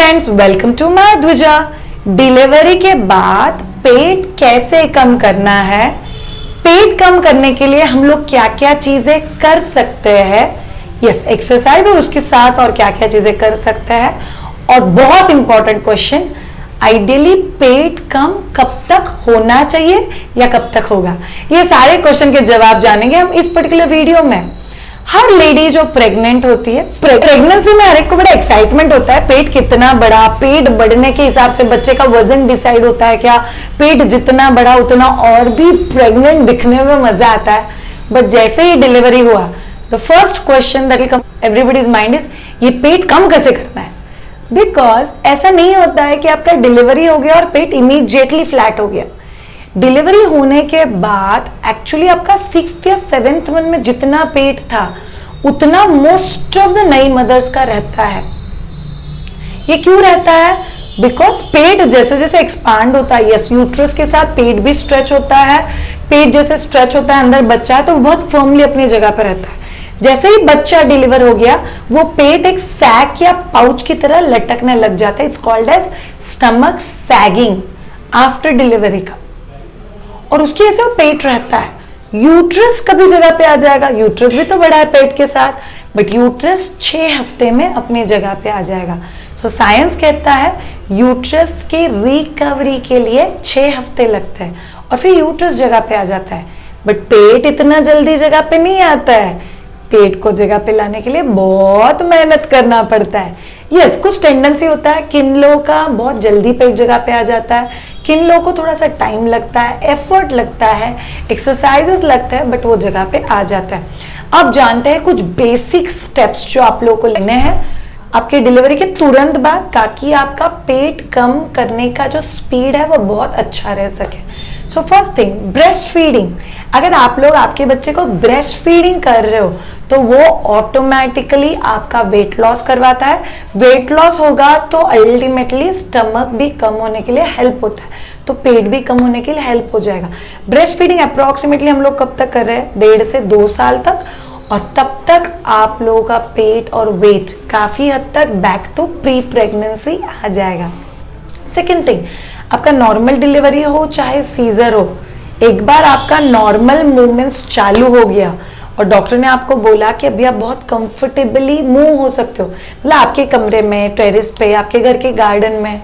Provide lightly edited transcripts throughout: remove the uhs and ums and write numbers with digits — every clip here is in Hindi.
Friends, welcome to my Dwija. Delivery के बाद पेट कैसे कम करना है, पेट कम करने के लिए हम लोग क्या क्या चीजें कर सकते हैं, यस एक्सरसाइज और उसके साथ और क्या क्या चीजें कर सकते हैं। और बहुत इंपॉर्टेंट क्वेश्चन, आइडियली पेट कम कब तक होना चाहिए या कब तक होगा, ये सारे क्वेश्चन के जवाब जानेंगे हम इस पर्टिकुलर वीडियो में। हर लेडी जो प्रेग्नेंट होती है, प्रेगनेंसी में हर एक को बड़ा एक्साइटमेंट होता है, पेट कितना बड़ा, पेट बढ़ने के हिसाब से बच्चे का वजन डिसाइड होता है क्या, पेट जितना बड़ा उतना और भी प्रेग्नेंट दिखने में मजा आता है। बट जैसे ही डिलीवरी हुआ, the first question that will come everybody's mind is, ये पेट कम कैसे करना है। बिकॉज ऐसा नहीं होता है कि आपका डिलीवरी हो गया और पेट इमीडिएटली फ्लैट हो गया। डिलीवरी होने के बाद एक्चुअली आपका 6th या 7th मंथ में जितना पेट था उतना मोस्ट ऑफ द नई मदर्स का रहता है। ये क्यों रहता है? बिकॉज पेट जैसे जैसे एक्सपांड होता है, यस यूट्रस के साथ पेट भी स्ट्रेच होता है, पेट जैसे स्ट्रेच होता है अंदर बच्चा है तो बहुत फर्मली अपनी जगह पर रहता है। जैसे ही बच्चा डिलीवर हो गया वो पेट एक सैक या पाउच की तरह लटकने लग जाता है। It's called as stomach sagging after delivery का, और उसकी वजह से वो पेट रहता है। यूट्रस कभी जगह पे आ जाएगा, यूट्रस भी तो बड़ा है पेट के साथ, बट यूट्रस 6 हफ्ते में अपनी जगह पे आ जाएगा। सो साइंस कहता है यूट्रस की रिकवरी के लिए 6 हफ्ते लगते हैं और फिर यूट्रस जगह पे आ जाता है। बट पेट इतना जल्दी जगह पे नहीं आता है, पेट को जगह पे लाने के लिए बहुत मेहनत करना पड़ता है। यस, कुछ टेंडेंसी होता है, किन लोगों का बहुत जल्दी पेट जगह पे आ जाता है, किन लोगों को थोड़ा सा टाइम लगता है, एफर्ट लगता है, एक्सरसाइजेस लगता है, बट वो जगह पे आ जाता है। अब जानते हैं कुछ बेसिक स्टेप्स जो आप लोगों को लेने हैं आपके डिलीवरी के तुरंत बाद, ताकि आपका पेट कम करने का जो स्पीड है वो बहुत अच्छा रह सके। So first thing, breast feeding. अगर आप लोग आपके बच्चे को ब्रेस्ट फीडिंग कर रहे हो तो वो ऑटोमेटिकली आपका वेट लॉस करवाता है। वेट लॉस होगा तो अल्टीमेटली स्टमक भी कम होने के लिए हेल्प होता है, तो पेट भी कम होने के लिए हेल्प हो जाएगा। ब्रेस्ट फीडिंग अप्रोक्सीमेटली हम लोग कब तक कर रहे हैं? 1.5 से 2 साल तक, और तब तक आप लोगों का पेट और वेट काफी हद तक बैक टू प्री प्रेगनेंसी आ जाएगा। सेकेंड थिंग, आपका नॉर्मल डिलीवरी हो चाहे सीजर हो, एक बार आपका नॉर्मल मूवमेंट्स चालू हो गया और डॉक्टर ने आपको बोला कि अभी आप बहुत कंफर्टेबली मूव हो सकते हो, मतलब आपके कमरे में, टेरेस पे, आपके घर के गार्डन में,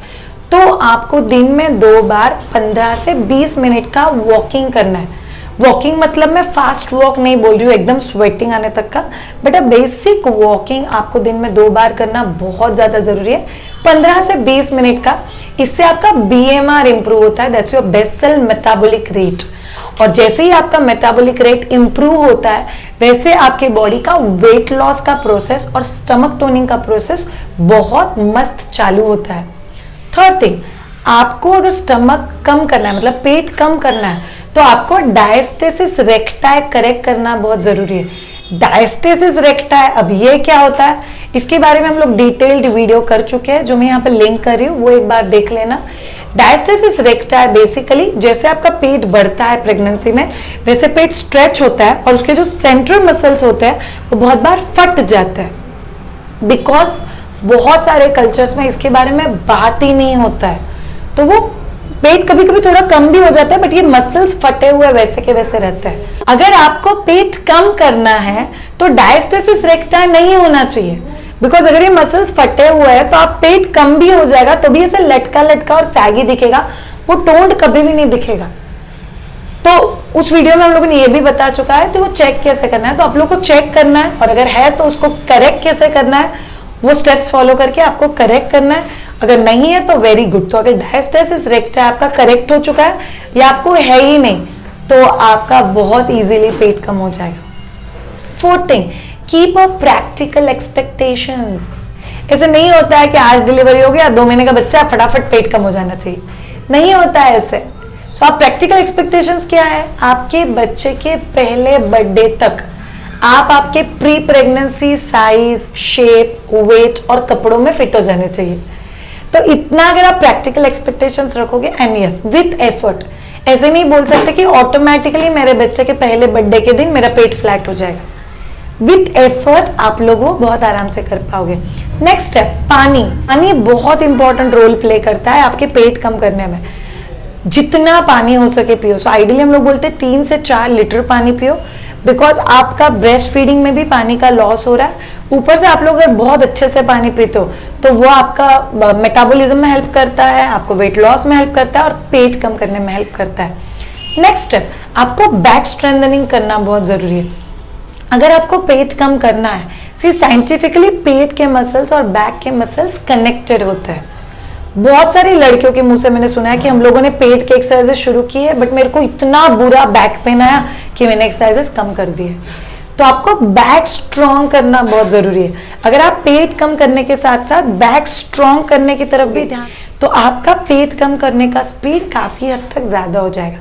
तो आपको दिन में 2 बार 15 से 20 मिनट का वॉकिंग करना है। वॉकिंग मतलब मैं फास्ट वॉक नहीं बोल रही हूँ एकदम स्वेटिंग आने तक का, बट अ बेसिक वॉकिंग आपको दिन में 2 बार करना बहुत ज्यादा जरूरी है, 15 से 20 मिनट का। इससे आपका BMR इंप्रूव होता है, that's your basal metabolic rate. और जैसे ही आपका मेटाबॉलिक रेट इंप्रूव होता है वैसे आपके बॉडी का वेट लॉस का प्रोसेस और स्टमक टोनिंग का प्रोसेस बहुत मस्त चालू होता है। थर्ड थिंग, आपको अगर स्टमक कम करना है, मतलब पेट कम करना है, तो आपको डायस्टेसिस रेक्टाई करेक्ट करना बहुत जरूरी है। डायस्टेसिस रेक्टाई, अब ये क्या होता है इसके बारे में हम लोग डिटेल्ड वीडियो कर चुके हैं, जो मैं यहाँ पे लिंक कर रही हूँ, वो एक बार देख लेना। डायस्टेसिस रेक्टाई बेसिकली जैसे आपका पेट बढ़ता है प्रेगनेंसी में, वैसे पेट स्ट्रेच होता है और उसके जो सेंट्रल मसल्स होते हैं वो बहुत बार फट जाते हैं। बिकॉज बहुत सारे कल्चर्स में इसके बारे में बात ही नहीं होता है, तो वो पेट कभी कभी थोड़ा कम भी हो जाता है, बट ये मसल्स फटे हुए वैसे के वैसे रहते हैं। अगर आपको पेट कम करना है तो डायस्टेसिस रेक्टाई नहीं होना चाहिए, बिकॉज अगर ये मसल्स फटे हुए हैं तो आप पेट कम भी हो जाएगा तो भी ऐसे लटका लटका और सैगी दिखेगा, वो टोन्ड कभी भी नहीं दिखेगा। तो उस वीडियो में हम लोगों ने ये भी बता चुका है, तो वो चेक कैसे करना है, तो आप लोग को चेक करना है, और अगर है तो उसको करेक्ट कैसे करना है, वो स्टेप्स फॉलो करके आपको करेक्ट करना है। अगर नहीं है तो वेरी गुड। तो अगर डायस्टेसिस रेक्टाई आपका करेक्ट हो चुका है या आपको है ही नहीं, तो आपका बहुत इजीली पेट कम हो जाएगा। Fourth thing, keep a practical expectations. ऐसे नहीं होता है कि आज डिलीवरी हो गया, 2 महीने का बच्चा, फटाफट पेट कम हो जाना चाहिए, नहीं होता है ऐसे। सो आप प्रैक्टिकल एक्सपेक्टेशंस क्या है, आपके बच्चे के पहले बर्थडे तक आप आपके pre pregnancy size, shape, weight और कपड़ों में फिट हो जाने चाहिए। तो इतना अगर आप प्रैक्टिकल एक्सपेक्टेशंस रखोगे, एंड यस विथ एफर्ट, ऐसे नहीं बोल सकते कि ऑटोमेटिकली मेरे बच्चे के पहले बर्थडे के दिन मेरा पेट फ्लैट हो जाएगा। विथ एफर्ट आप लोग वो बहुत आराम से कर पाओगे। नेक्स्ट है पानी। पानी बहुत इंपॉर्टेंट रोल प्ले करता है आपके पेट कम करने में। जितना पानी हो सके पियो। सो आइडियली हम लोग बोलते हैं 3 से 4 लीटर पानी पियो, बिकॉज आपका ब्रेस्ट फीडिंग में भी पानी का लॉस हो रहा है। ऊपर से आप लोग अगर बहुत अच्छे से पानी पीते हो तो वो आपका मेटाबॉलिज्म में हेल्प करता है, आपको वेट लॉस में हेल्प करता है और पेट कम करने में हेल्प करता है। नेक्स्ट स्टेप, आपको बैक स्ट्रेंथनिंग करना बहुत जरूरी है। अगर आपको पेट कम करना है, सी साइंटिफिकली पेट के मसल्स और बैक के मसल्स कनेक्टेड होते हैं। बहुत सारी लड़कियों के मुंह से मैंने सुना है कि हम लोगों ने पेट के एक्सरसाइजेस शुरू की है, बट मेरे को इतना बुरा बैक पेन आया कि मैंने एक्सरसाइजेस कम कर दिए। तो आपको बैक स्ट्रॉन्ग करना बहुत जरूरी है। अगर आप पेट कम करने के साथ साथ बैक स्ट्रॉन्ग करने की तरफ भी ध्यान, तो आपका पेट कम करने का स्पीड काफी हद तक ज्यादा हो जाएगा।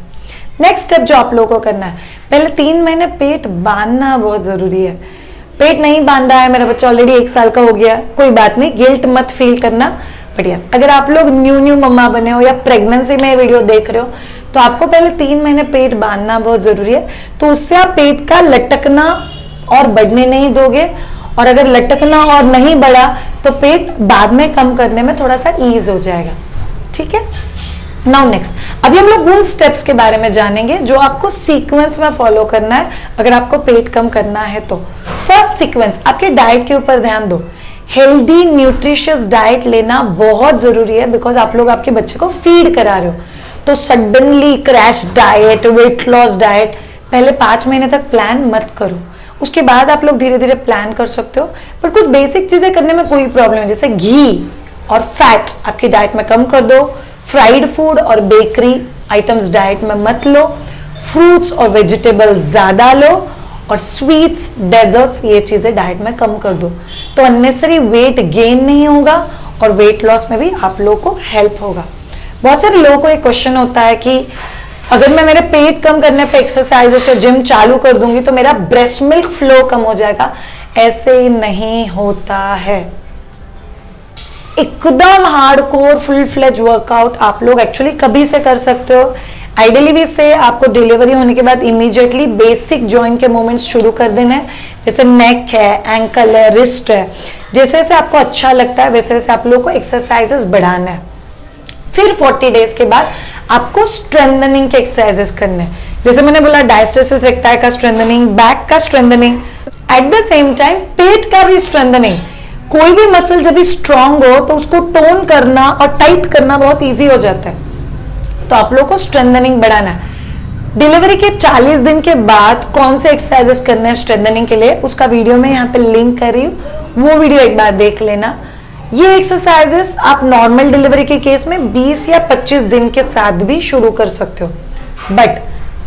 नेक्स्ट स्टेप जो आप लोगों को करना है, पहले 3 महीने पेट बांधना बहुत जरूरी है। पेट नहीं बांधा है, मेरा बच्चा ऑलरेडी 1 साल का हो गया, कोई बात नहीं, गिल्ट मत फील करना। बट यस, अगर आप लोग न्यू मम्मा बने हो या प्रेगनेंसी में वीडियो देख रहे हो, तो आपको पहले 3 महीने पेट बांधना बहुत जरूरी है। तो उससे आप पेट का लटकना और बढ़ने नहीं दोगे, और अगर लटकना और नहीं बढ़ा तो पेट बाद में कम करने में थोड़ा सा ईज हो जाएगा। ठीक है, नाउ नेक्स्ट, अभी हम लोग उन स्टेप्स के बारे में जानेंगे जो आपको सीक्वेंस में फॉलो करना है अगर आपको पेट कम करना है तो। फर्स्ट सीक्वेंस, आपके डाइट के ऊपर ध्यान दो। हेल्दी न्यूट्रिशियस डाइट लेना बहुत जरूरी है, बिकॉज आप लोग आपके बच्चे को फीड करा रहे हो। तो suddenly crash diet, weight loss diet, पहले 5 महीने तक प्लान मत करो। उसके बाद आप लोग धीरे धीरे प्लान कर सकते हो, पर कुछ बेसिक चीजें करने में कोई प्रॉब्लम नहीं, जैसे घी और फैट आपकी डाइट में कम कर दो। फ्राइड फूड और बेकरी आइटम्स डाइट में मत लो। फ्रूट्स और वेजिटेबल्स ज्यादा लो, और स्वीट्स, डेजर्ट्स, ये चीजें डाइट में कम कर दो। तो अननेसेसरी वेट गेन नहीं होगा और वेट लॉस में भी आप लोगों को हेल्प होगा। बहुत सारे लोगों को एक क्वेश्चन होता है कि अगर मैं मेरे पेट कम करने पे एक्सरसाइज या जिम चालू कर दूंगी तो मेरा ब्रेस्ट मिल्क फ्लो कम हो जाएगा। ऐसे नहीं होता है। एकदम हार्डकोर फुल फ्लेज वर्कआउट आप लोग एक्चुअली कभी से कर सकते हो। आइडियली भी से आपको डिलीवरी होने के बाद इमीडिएटली बेसिक जॉइंट के मूवमेंट्स शुरू कर देना है, जैसे नेक है, एंकल है, रिस्ट है। जैसे जैसे आपको अच्छा लगता है वैसे वैसे आप लोगों को एक्सरसाइजेस बढ़ाना है। फिर 40 डेज के बाद आपको स्ट्रेंथनिंग के एक्सरसाइजेस करने हैं, जैसे मैंने बोला डायस्टोसिस रेक्टाई का स्ट्रेंथनिंग, बैक का strengthening, at the same time पेट का भी स्ट्रेंथनिंग। कोई भी मसल जब भी स्ट्रांग हो तो उसको टोन करना और टाइट करना बहुत इजी हो जाता है। तो आप लोग को स्ट्रेंथनिंग बढ़ाना है। डिलीवरी के 40 दिन के बाद कौन से एक्सरसाइजेस करने हैं स्ट्रेंथनिंग के लिए, उसका वीडियो में यहाँ पे लिंक कर रही हूँ, वो वीडियो एक बार देख लेना। ये एक्सरसाइजेस आप नॉर्मल डिलीवरी के केस में 20 या 25 दिन के साथ भी शुरू कर सकते हो। बट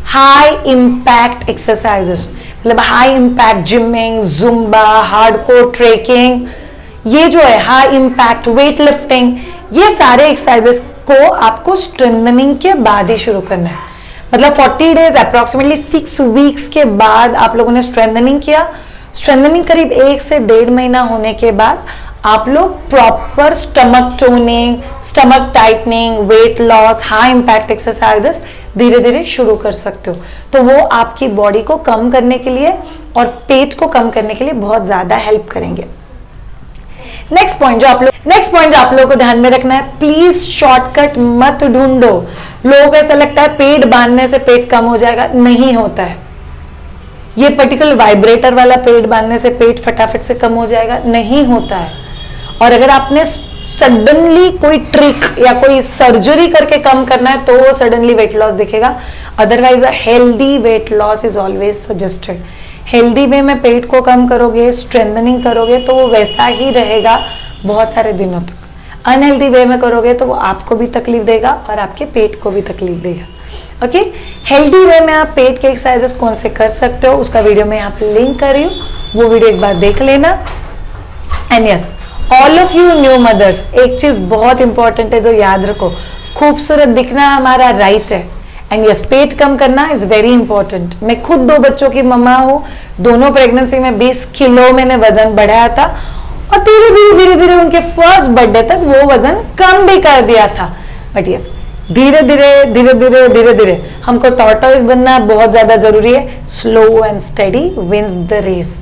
हाई इंपैक्ट एक्सरसाइजेस, मतलब high impact gymming, Zumba, hardcore trekking, ये जो है हाई इंपैक्ट वेट लिफ्टिंग, ये सारे एक्सरसाइजेस को आपको स्ट्रेंथनिंग के बाद ही शुरू करना है। मतलब 40 डेज अप्रोक्सीमेटली 6 वीक्स के बाद आप लोगों ने स्ट्रेंथनिंग किया। स्ट्रेंथनिंग करीब 1 से 1.5 महीना होने के बाद आप लोग proper stomach toning, stomach tightening, weight loss, high impact exercises धीरे धीरे शुरू कर सकते हो। तो वो आपकी बॉडी को कम करने के लिए और पेट को कम करने के लिए बहुत ज्यादा हेल्प करेंगे। नेक्स्ट पॉइंट जो आप लोगों को ध्यान में रखना है, प्लीज शॉर्टकट मत ढूंढो। लोगों को ऐसा लगता है पेट बांधने से पेट कम हो जाएगा, नहीं होता है। ये पर्टिकुलर वाइब्रेटर वाला पेट बांधने से पेट फटाफट से कम हो जाएगा, नहीं होता है। और अगर आपने सडनली कोई ट्रिक या कोई सर्जरी करके कम करना है तो वो सडनली वेट लॉस दिखेगा। Otherwise healthy weight loss is always suggested. Healthy way में पेट को कम करोगे, स्ट्रेंथनिंग करोगे तो वो वैसा ही रहेगा बहुत सारे दिनों तक। अनहेल्दी वे में करोगे तो वो आपको भी तकलीफ देगा और आपके पेट को भी तकलीफ देगा। ओके, हेल्दी वे में आप पेट के एक्सरसाइजेस कौन से कर सकते हो उसका वीडियो में यहाँ पे लिंक कर रही हूँ, वो वीडियो एक बार देख लेना। And yes, all of you new mothers, एक चीज बहुत इंपॉर्टेंट है जो याद रखो, खूबसूरत दिखना हमारा राइट है। एंड यस, पेट कम करना इज वेरी इंपॉर्टेंट। मैं खुद 2 बच्चों की मम्मा हूँ, दोनों प्रेगनेंसी में 20 किलो मैंने वजन बढ़ाया था और धीरे धीरे उनके फर्स्ट बर्थडे तक वो वजन कम भी कर दिया था। बट यस, धीरे धीरे हमको टॉर्टोइज बनना बहुत ज्यादा जरूरी है। Slow and steady wins the race.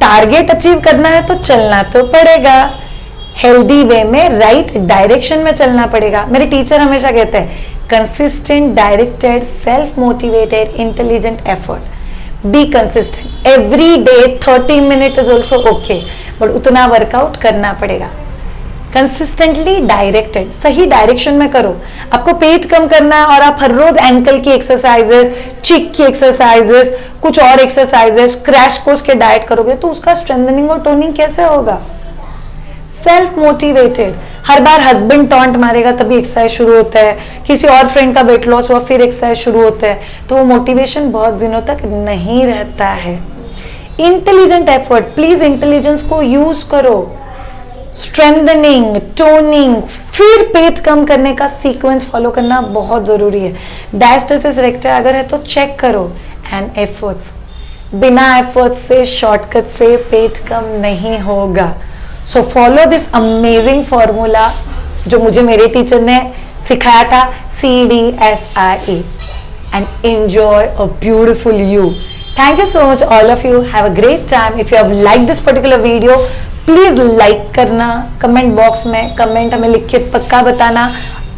Target achieve करना है तो चलना तो पड़ेगा, हेल्दी वे में, राइट डायरेक्शन में चलना पड़ेगा। मेरे टीचर हमेशा कहते हैं consistent, directed, self motivated, intelligent effort. Be consistent every day, 30 minute is also okay, but उतना वर्कआउट करना पड़ेगा। कंसिस्टेंटली डायरेक्टेड, सही डायरेक्शन में करो। आपको पेट कम करना है और आप हर रोज एंकल की एक्सरसाइजेस, चिक की एक्सरसाइजेस, कुछ और एक्सरसाइजेस, क्रैश कोर्स के डाइट करोगे तो उसका स्ट्रेंथनिंग और टोनिंग कैसे होगा? सेल्फ मोटिवेटेड, हर बार हस्बैंड टॉन्ट मारेगा तभी एक्सरसाइज शुरू होता है, किसी और फ्रेंड का वेट लॉस हुआ फिर एक्सरसाइज शुरू होता है, तो वो मोटिवेशन बहुत दिनों तक नहीं रहता है। इंटेलिजेंट एफर्ट, प्लीज इंटेलिजेंस को यूज करो। स्ट्रेंथनिंग, टोनिंग, फिर पेट कम करने का सीक्वेंस फॉलो करना बहुत जरूरी है। डायस्टेसिस रेक्टा अगर है तो चेक करो। एंड एफर्ट्स, बिना एफर्ट्स से, शॉर्टकट से पेट कम नहीं होगा। So follow this amazing formula जो मुझे मेरे टीचर ने सिखाया था, CDSIE, and enjoy a beautiful you. Thank you so much all of you. Have a great time. If you have liked this particular video, please like करना, कमेंट बॉक्स में कमेंट हमें लिख के पक्का बताना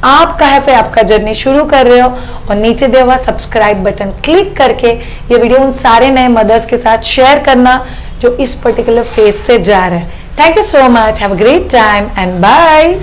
आप कहाँ से आपका जर्नी शुरू कर रहे हो, और नीचे दिया हुआ सब्सक्राइब बटन क्लिक करके ये वीडियो उन सारे नए मदर्स के साथ शेयर करना जो इस पर्टिकुलर फेज से जा रहे हैं। Thank you so much, have a great time and bye.